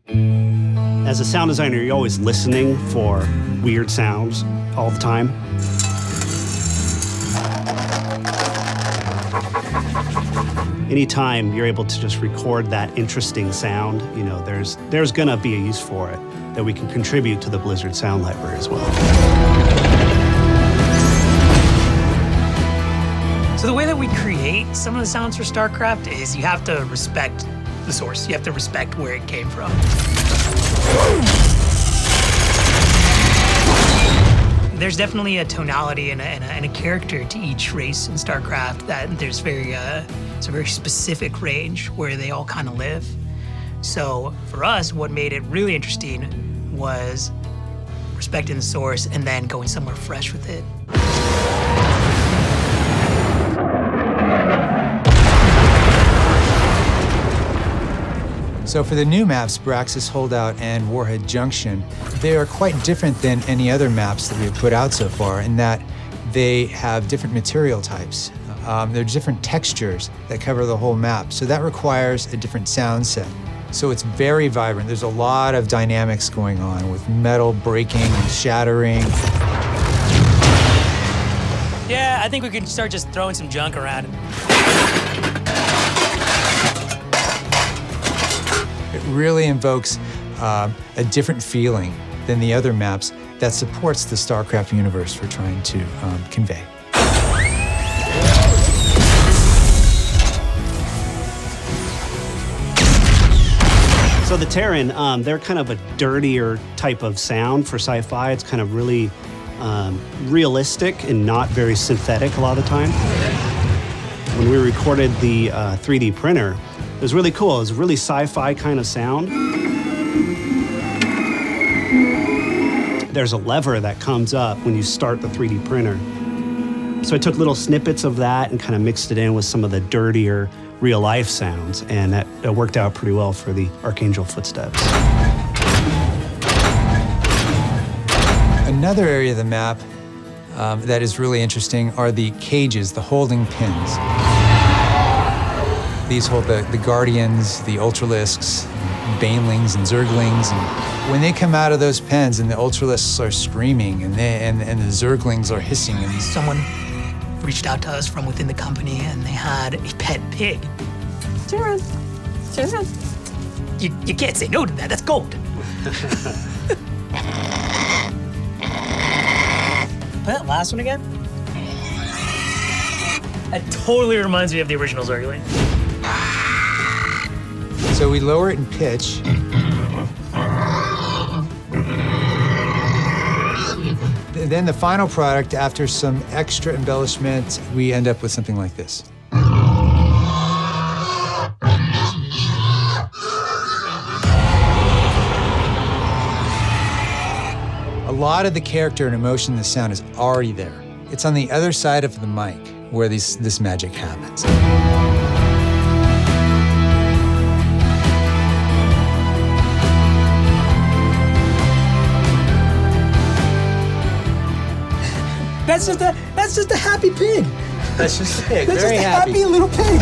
As a sound designer, you're always listening for weird sounds all the time. Anytime you're able to just record that interesting sound, you know, there's gonna be a use for it that we can contribute to the Blizzard sound library as well. So the way that we create some of the sounds for StarCraft is you have to respect the source. You have to respect where it came from. There's definitely a tonality and a character to each race in StarCraft that there's it's a very specific range where they all kind of live. So for us, what made it really interesting was respecting the source and then going somewhere fresh with it. So for the new maps, Braxis Holdout and Warhead Junction, they are quite different than any other maps that we've put out so far in that they have different material types. There are different textures that cover the whole map, so that requires a different sound set. So it's very vibrant. There's a lot of dynamics going on with metal breaking and shattering. Yeah, I think we could start just throwing some junk around. It really invokes a different feeling than the other maps that supports the StarCraft universe we're trying to convey. So the Terran, they're kind of a dirtier type of sound for sci-fi. It's kind of really realistic and not very synthetic a lot of the time. When we recorded the 3D printer, it was really cool. It was a really sci-fi kind of sound. There's a lever that comes up when you start the 3D printer. So I took little snippets of that and kind of mixed it in with some of the dirtier real-life sounds, and that worked out pretty well for the Archangel footsteps. Another area of the map that is really interesting are the cages, the holding pins. These hold the Guardians, the Ultralisks, Banelings, and Zerglings. And when they come out of those pens and the Ultralisks are screaming and the Zerglings are hissing. And Someone reached out to us from within the company and they had a pet pig. Turn around. Turn around. You can't say no to that. That's gold. Play that last one again. It totally reminds me of the original Zergling. so we lower it in pitch. Then the final product, after some extra embellishment, we end up with something like this. A lot of the character and emotion in the sound is already there. It's on the other side of the mic where this magic happens. That's just a happy pig. That's just a pig. That's Very just a happy happy little pig.